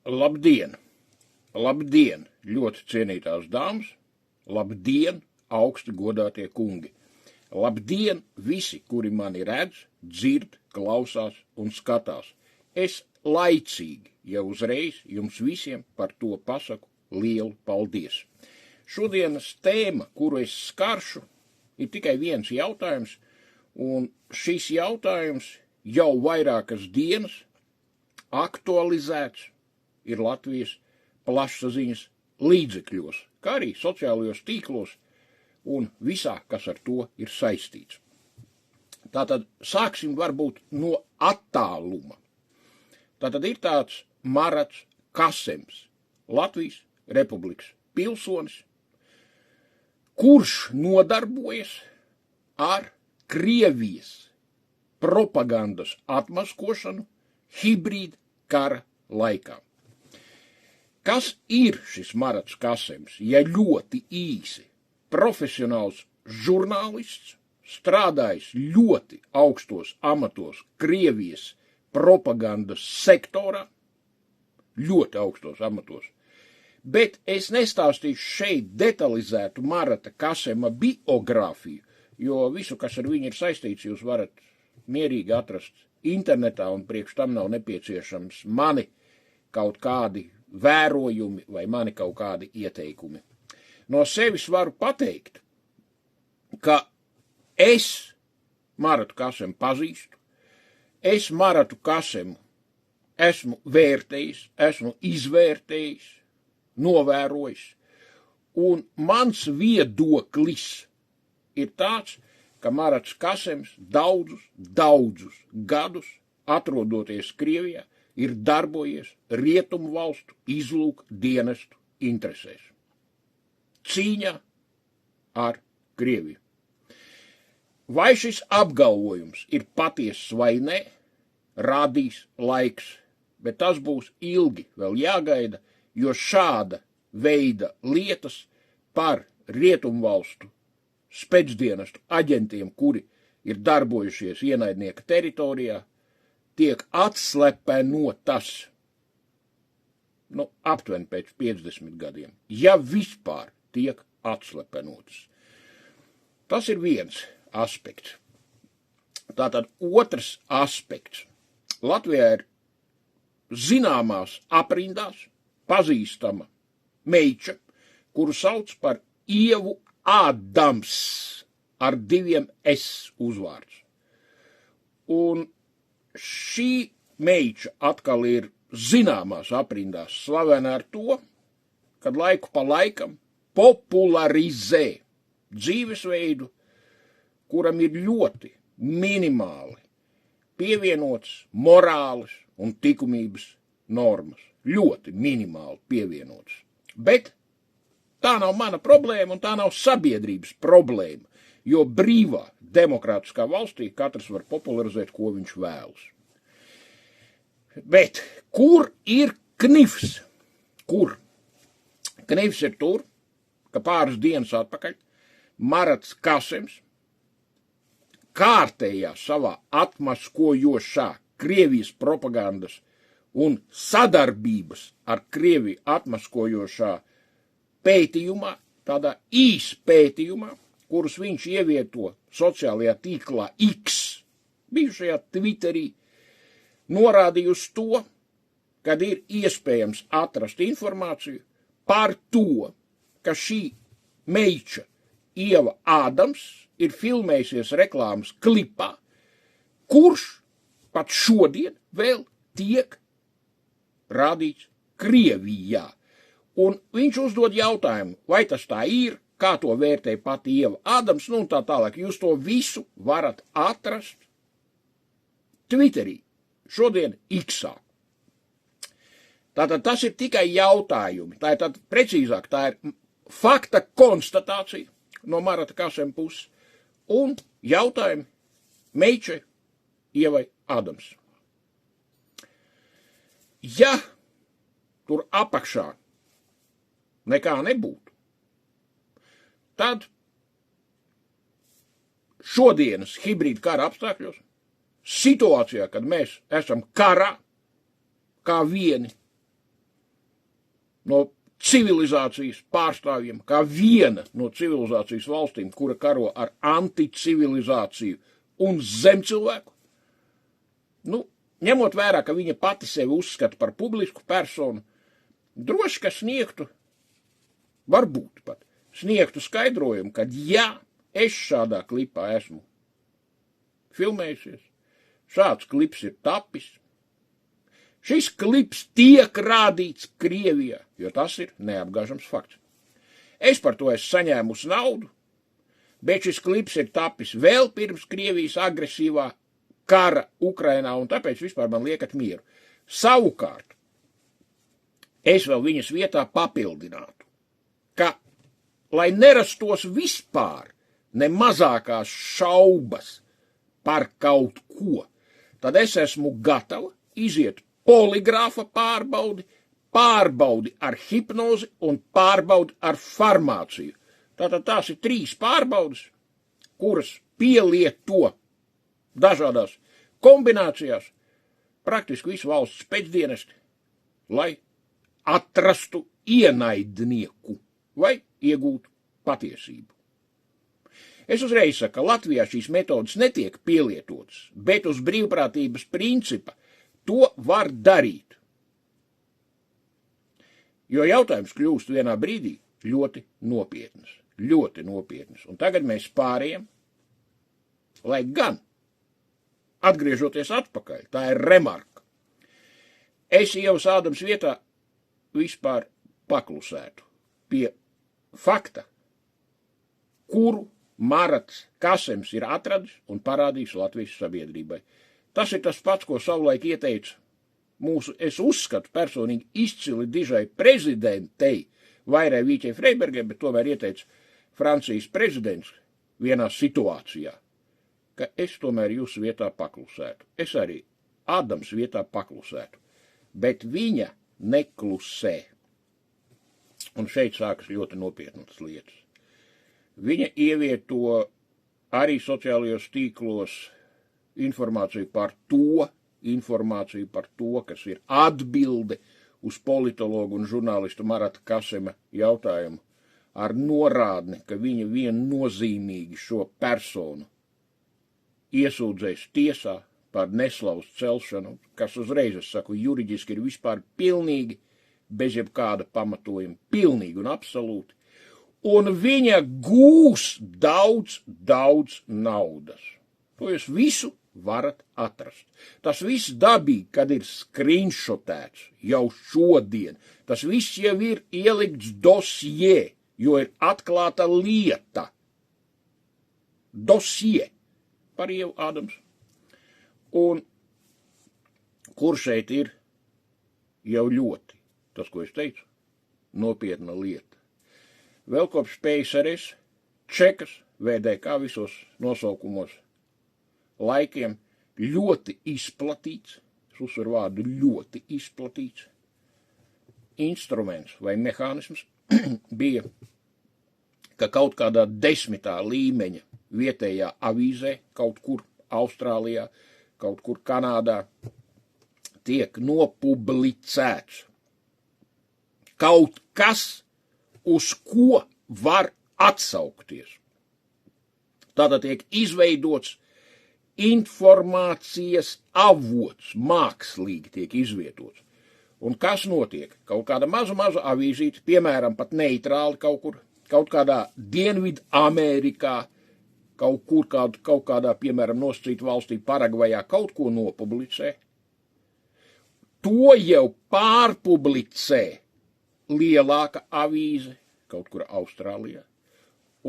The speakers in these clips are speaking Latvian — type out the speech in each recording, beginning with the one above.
Labdien! Labdien, ļoti cienītās dāmas! Labdien, augsti godātie kungi! Labdien, visi, kuri mani redz, dzird, klausās un skatās! Es laicīgi jau uzreiz jums visiem par to pasaku lielu paldies. Šodienas tēma, kuru es skaršu, ir tikai viens jautājums, un šis jautājums jau vairākas dienas aktualizēts ir Latvijas plašsaziņas līdzekļos, kā arī sociālajos tīklos un visā, kas ar to ir saistīts. Tātad sāksim varbūt no attāluma. Tātad ir tāds Marats Kasems, Latvijas Republikas pilsonis, kurš nodarbojas ar Krievijas propagandas atmaskošanu hibrīda kara laikā. Kas ir šis Marats Kasems? Ja ļoti īsi, profesionāls žurnālists, strādājis ļoti augstos amatos Krievijas propagandas sektorā, ļoti augstos amatos, bet es nestāstīšu šeit detalizētu Marata Kasema biogrāfiju, jo visu, kas ar viņu ir saistīts, jūs varat mierīgi atrast internetā, un priekš tam nav nepieciešams mani kaut kādi vērojumi vai mani kaut kādi ieteikumi. No sevis varu pateikt, ka es Maratu Kasemu pazīstu, es Maratu Kasemu esmu vērtējis, esmu izvērtējis, novērojis, un mans viedoklis ir tāds, ka Marats Kasems daudzus gadus, atrodoties Krievijā, ir darbojies rietumu valstu izlūk dienestu interesēs. Cīņā ar Krieviju. Vai šis apgalvojums ir patiess vai ne, rādīs laiks, bet tas būs ilgi vēl jāgaida, jo šāda veida lietas par rietumu valstu spēcdienestu aģentiem, kuri ir darbojušies ienaidnieka teritorijā, tiek atslepenotas, aptuveni pēc 50 gadiem, ja vispār tiek atslepenotas. Tas ir viens aspekts. Tātad otrs aspekts. Latvijā ir zināmās aprindās pazīstama meiča, kuru sauc par Ievu Ādams ar 2 S uzvārds. Un šī meiča atkal ir zināmās aprindās slavena ar to, kad laiku pa laikam popularizē dzīvesveidu, kuram ir ļoti minimāli pievienotas morāles un likumības normas. Ļoti minimāli pievienotas. Bet tā nav mana problēma un tā nav sabiedrības problēma, jo brīvā demokrātiskā valstī katrs var popularizēt, ko viņš vēlas. Bet kur ir knifs? Kur? Knifs ir tur, ka pāris dienas atpakaļ Marats Kasems kārtējā savā atmaskojošā Krievijas propagandas un sadarbības ar Krieviju atmaskojošā pētījumā, tādā īspētījumā, kurus viņš ievieto sociālajā tīklā X, bijušajā Twitterī, norādīja uz to, kad ir iespējams atrast informāciju par to, ka šī meiča Ieva Ādams ir filmējusies reklāmas klipā, kurš pat šodien vēl tiek rādīts Krievijā. Un viņš uzdod jautājumu, vai tas tā ir, kā to vērtē pati Ieva Ādams, un tā tālāk. Jūs to visu varat atrast Twitterī, šodien X-ā. Tātad tas ir tikai jautājumi, tā ir tātad precīzāk, tā ir fakta konstatācija no Marata Kasema puses, un jautājumi meičai Ievai Ādams. Ja tur apakšā nekā nebūtu, tad šodienas hibrīda kara apstākļos, situācijā, kad mēs esam karā, kā vieni, no civilizācijas pārstāvjiem, kā viena no civilizācijas valstīm, kura karo ar anticivilizāciju un zemcilvēku. Nu, ņemot vērā, ka viņa pati sevi uzskata par publisku personu, droši, ka sniegtu, varbūt pat, sniegtu skaidrojumu, ka jā, es šādā klipā esmu filmējusies, šāds klips ir tapis, šis klips tiek rādīts Krievijā, jo tas ir neapgāžams fakts. Es par to esmu saņēmusi naudu, bet šis klips ir tapis vēl pirms Krievijas agresīvā kara Ukrainā, un tāpēc vispār man liekat mieru. Savukārt, es vēl viņas vietā papildinātu, ka, lai nerastos vispār ne mazākās šaubas par kaut ko, tad es esmu gatava iziet poligrāfa pārbaudi ar hipnozi un pārbaudi ar farmāciju. Tātad tās ir 3 pārbaudes, kuras pielieto dažādās kombinācijās praktiski visu valsts pēcdienesti, lai atrastu ienaidnieku vai iegūtu patiesību. Es uzreiz saku, ka Latvijā šīs metodas netiek pielietotas, bet uz brīvprātības principa to var darīt. Jo jautājums kļūst vienā brīdī ļoti nopietnas. Un tagad mēs pārējam, lai gan, atgriežoties atpakaļ, tā ir remarka. Es Ievas Ādams vietā vispār paklusētu pie fakta, kuru Marats Kasems ir atradis un parādījis Latvijas sabiedrībai. Tas ir tas pats, ko savulaik ieteica mūsu, es uzskatu personīgi izcili dižai prezidentei Vairai Vīķei Freibergai, bet tomēr ieteica Francijas prezidents vienā situācijā, ka es tomēr jūsu vietā paklusētu. Es arī Ādams vietā paklusētu, bet viņa neklusē. Un šeit sākas ļoti nopietnas lietas. Viņa ievieto arī sociālajos tīklos informāciju par to, kas ir atbilde uz politologu un žurnālistu Marata Kasema jautājumu, ar norādni, ka viņa viennozīmīgi šo personu iesūdzēs tiesā par neslavas celšanu, kas uzreiz, es saku, juridiski ir vispār pilnīgi, bez jebkāda pamatojuma, pilnīgi un absolūti. Un viņa gūs daudz naudas. To jūs visu varat atrast. Tas viss dabīgi, kad ir screenshotēts jau šodien. Tas viss jau ir ielikts dosjē, jo ir atklāta lieta. Dosjē par Ievu Ādams. Un kur šeit ir jau ļoti, tas, ko es teicu, nopietna lieta. Vēl kopš PSRS, Čekas, VDK visos nosaukumos laikiem ļoti izplatīts, es uzsveru vārdu ļoti izplatīts, instruments vai mehānisms bija, ka kaut kādā 10. līmeņa vietējā avīzē, kaut kur Austrālijā, kaut kur Kanādā, tiek nopublicēts kaut kas, uz ko var atsaukties. Tātad tiek izveidots informācijas avots, mākslīgi tiek izvietots. Un kas notiek? Kaut kāda maza avīzīte, piemēram, pat neitrāli kaut kur, kaut kādā Dienvidu Amerikā, kaut kādā, piemēram, nosacīta valstī Paragvajā kaut ko nopublicē. To jau pārpublicē lielāka avīze kaut kur Austrālijā,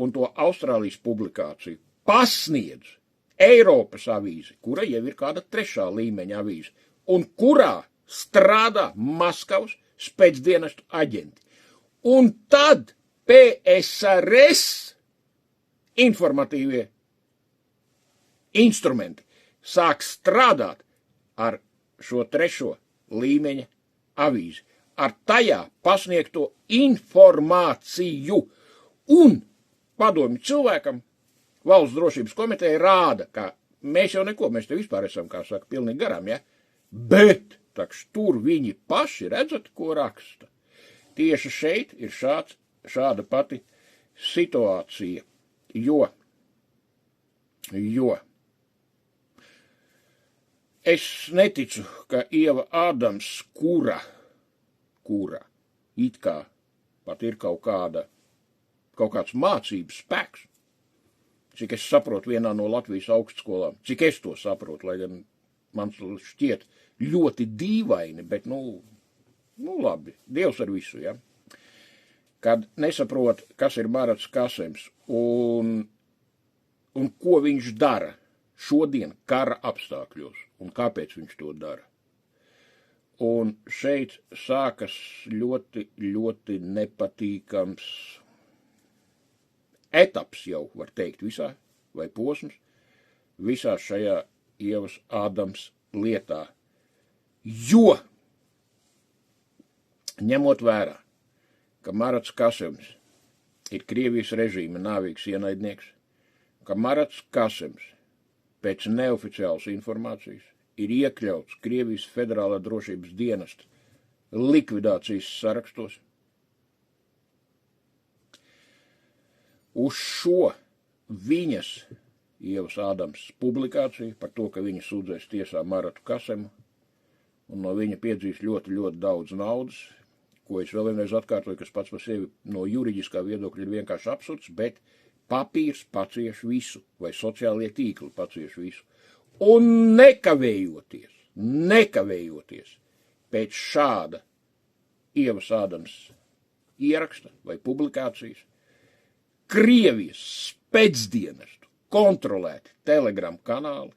un to Austrālijas publikāciju pasniedz Eiropas avīze, kura jau ir kāda 3. līmeņa avīze, un kurā strādā Maskavas spēcdienestu aģenti. Un tad PSRS informatīvie instrumenti sāk strādāt ar šo 3. līmeņa avīzi, ar tajā pasniegto informāciju. Un padomju cilvēkam Valsts drošības komiteja rāda, ka mēs jau neko, mēs te vispār esam, kā saka, pilnīgi garām, ja? Bet, takš tur viņi paši redzat, ko raksta. Tieši šeit ir šāda pati situācija, jo es neticu, ka Ieva Ādams, kura it kā pat ir kaut kāds mācības spēks, cik es saprotu vienā no Latvijas augstskolām, cik es to saprotu, lai gan man šķiet ļoti dīvaini, bet, labi, Dievs ar visu, ja? Kad nesaprot, kas ir Marats Kasems un ko viņš dara šodien kara apstākļos un kāpēc viņš to dara. Un šeit sākas ļoti, ļoti nepatīkams etaps jau, var teikt, visā, vai posms, visā šajā Ievas Ādams lietā. Jo, ņemot vērā, ka Marats Kasems ir Krievijas režīma nāvīgs ienaidnieks, ka Marats Kasems pēc neoficiālas informācijas ir iekļauts Krievijas Federālā drošības dienesta likvidācijas sarakstos. Uz šo viņas, Ievas Ādams, publikāciju par to, ka viņa sūdzēs tiesā Maratu Kasemu un no viņa piedzīs ļoti, ļoti daudz naudas, ko es vēl vienreiz atkārtoju, kas pats par sevi no juridiskā viedokļa ir vienkārši absurds, bet papīrs pacieš visu, vai sociālie tīkli pacieš visu. Un nekavējoties pēc šāda Ievas Ādams ieraksta vai publikācijas, Krievijas spēcdienestu kontrolēti Telegram kanāli,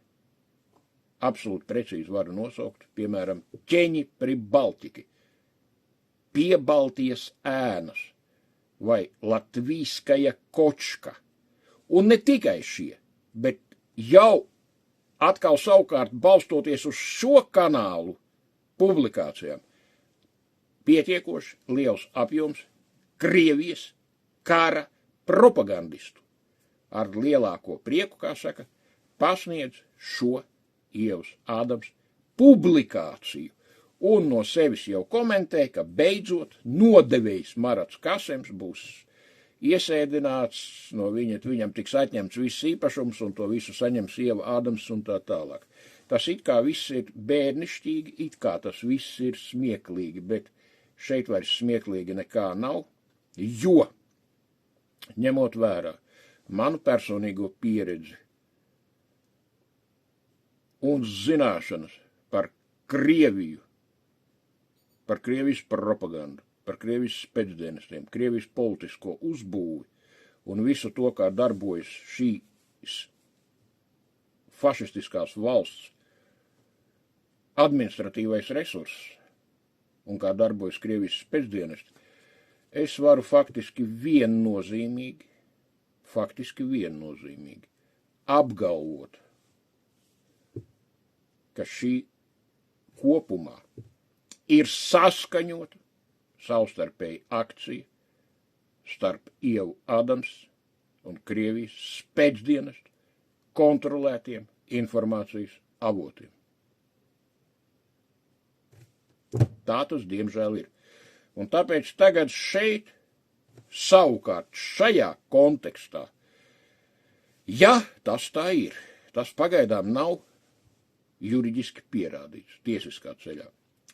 absolūti precīzi varu nosaukt, piemēram, Ķeņi pri Baltiki, Pie Baltijas ēnas vai Latvīskaja kočka. Un ne tikai šie, bet jau atkal savukārt balstoties uz šo kanālu publikācijām pietiekoši liels apjoms Krievijas kara propagandistu ar lielāko prieku, kā saka, pasniedz šo Ievas Ādams publikāciju un no sevis jau komentē, ka beidzot nodevējs Marats Kasems būs iesēdināts, no viņam tiks atņemts viss īpašums un to visu saņems Ieva Ādams un tā tālāk. Tas it kā viss ir bērnišķīgi, it kā tas viss ir smieklīgi, bet šeit vairs smieklīgi nekā nav, jo, ņemot vērā manu personīgo pieredzi un zināšanas par Krieviju, par Krievijas propagandu, par Krievijas spēcdienestiem, Krievijas politisko uzbūvi un visu to, kā darbojas šīs fašistiskās valsts administratīvais resurss un kā darbojas Krievijas spēcdienesti, es varu faktiski viennozīmīgi apgalvot, ka šī kopumā ir saskaņota savstarpēji akcija starp Ievu Ādams un Krievijas spēcdienestu kontrolētiem informācijas avotiem. Tā tas, diemžēl, ir. Un tāpēc tagad šeit, savukārt šajā kontekstā, ja tas tā ir, tas pagaidām nav juridiski pierādīts tiesiskā ceļā.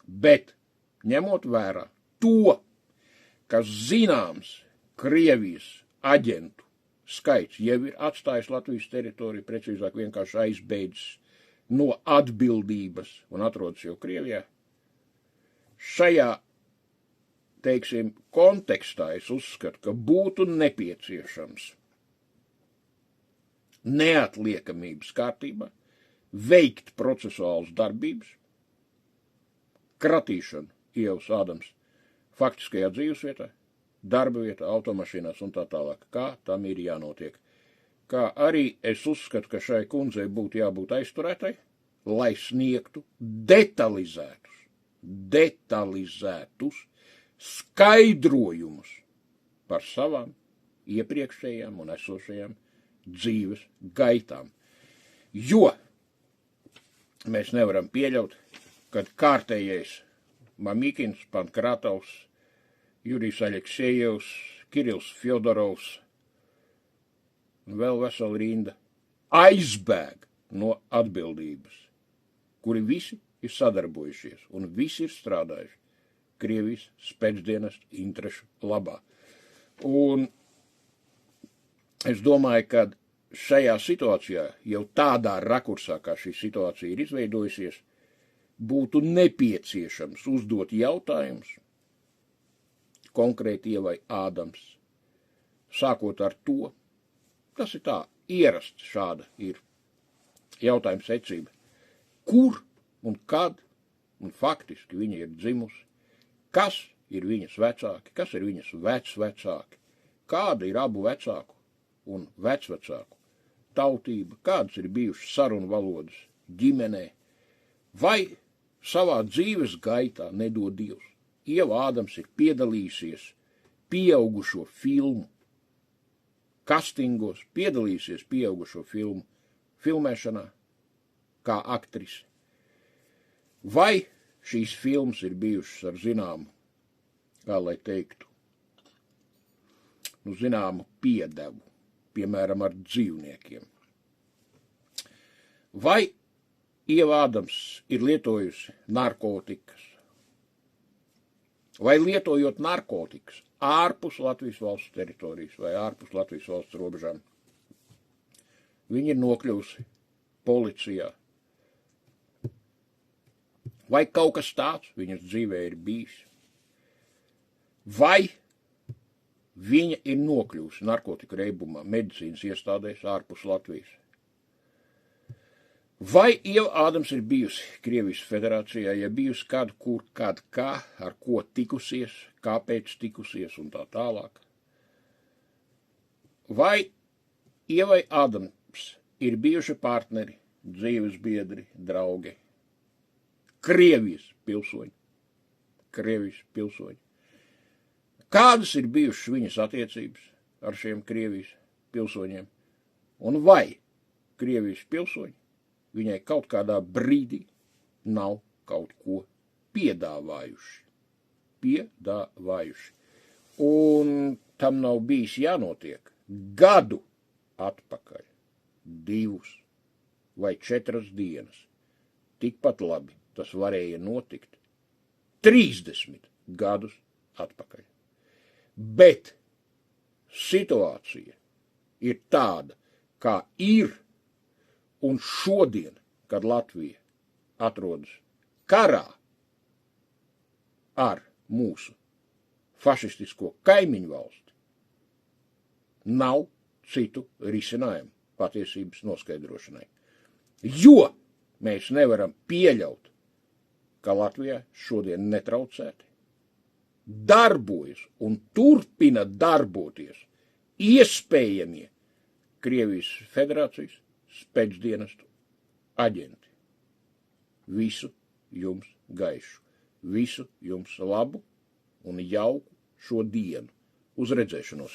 Bet, ņemot vērā to, ka zināms Krievijas aģentu skaits jau ir atstājis Latvijas teritoriju, precīzāk vienkārši aizbeidzis no atbildības un atrodas jau Krievijā, šajā, teiksim, kontekstā es uzskatu, ka būtu nepieciešams neatliekamības kārtībā veikt procesuālas darbības, kratīšanu Ievas Ādams faktiskajā dzīvesvietā, darba vietā, automašīnās un tā tālāk, kā tam ir jānotiek. Kā arī es uzskatu, ka šai kundzei būtu jābūt aizturētai, lai sniegtu detalizētus skaidrojumus par savām iepriekšējām un esošajām dzīves gaitām. Jo mēs nevaram pieļaut, kad kārtējais Mamikins, Pankratovs, Jurijs Aleksejevs, Kirills Fjodorovs un vēl vesela rinda aizbēg no atbildības, kuri visi ir sadarbojušies un visi ir strādājuši Krievijas spēcdienestu interešu labā. Un es domāju, ka šajā situācijā, jau tādā rakursā, kā šī situācija ir izveidojusies, būtu nepieciešams uzdot jautājumus konkrēti Ievai Ādams, sākot ar to, tas ir tā, ierasts šāda ir jautājuma secība, kur un kad un faktiski viņa ir dzimusi, kas ir viņas vecāki, kas ir viņas vecvecāki, kāda ir abu vecāku un vecvecāku tautība, kādas ir bijušas sarunu valodas ģimenē, vai savā dzīves gaitā, nedod Dievs, Ieva Ādams ir piedalījusies pieaugušo filmu kastingos, piedalījusies pieaugušo filmu filmēšanā kā aktrise. Vai šīs filmas ir bijušas ar zināmu, kā lai teiktu, zināmu piedevu, piemēram, ar dzīvniekiem. Vai Ieva Ādams ir lietojusi narkotikas? Vai lietojot narkotikas ārpus Latvijas valsts teritorijas vai ārpus Latvijas valsts robežām, viņa ir nokļuvusi policijā? Vai kaut kas tāds viņas dzīvē ir bijis? Vai viņa ir nokļuvusi narkotiku reibumā medicīnas iestādēs ārpus Latvijas? Vai Ieva Ādams ir bijusi Krievijas federācijā, ja bijusi kādu, kur, kad, kā, ar ko tikusies, kāpēc tikusies un tā tālāk? Vai Ievai Ādams ir bijuši partneri, dzīves biedri, draugi? Krievijas pilsoņi. Krievijas pilsoņi. Kādas ir bijušas viņas attiecības ar šiem Krievijas pilsoņiem? Un vai Krievijas pilsoņi viņai kaut kādā brīdī nav kaut ko piedāvājuši? Un tam nav bijis jānotiek gadu atpakaļ, 2 vai 4 dienas. Tikpat labi tas varēja notikt 30 gadus atpakaļ. Bet situācija ir tāda, kā ir, un šodien, kad Latvija atrodas karā ar mūsu fašistisko kaimiņu valsti, nav citu risinājumu patiesības noskaidrošanai. Jo mēs nevaram pieļaut, ka Latvijā šodien netraucēti darbojas un turpina darboties iespējamie Krievijas federācijas spēcdienestu aģenti. Visu jums gaišu, visu jums labu un jauku šo dienu. Uz redzēšanos!